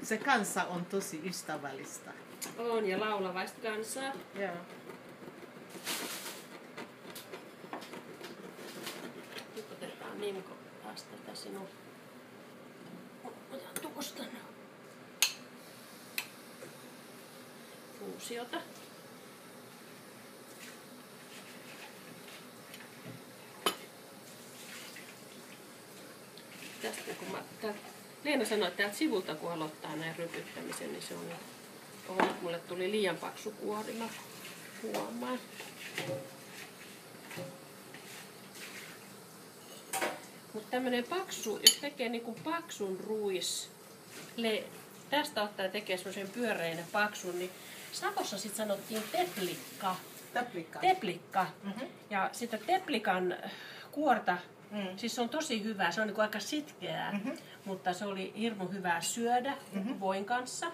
se kansa on tosi ystävällistä. On ja laulavaista kansaa. Joo. Nyt otetaan Nimko taas tätä sinun. Otan tuosta fuusiota. Tästä kun Leena sanoi, että täältä sivulta kun aloittaa näin rypyttämisen, niin se on nyt mulle tuli liian paksu kuori, mä huomaan. Mutta tämmönen paksu, jos tekee niinku paksun tästä ottaa ja tekee semmoisen pyöreinen paksun, niin Sakossa sit sanottiin teplikka. Teplikka. Mm-hmm. Ja sitä teplikan kuorta, siis se on tosi hyvää, se on niinku aika sitkeää, mutta se oli hirmu hyvää syödä voin kanssa.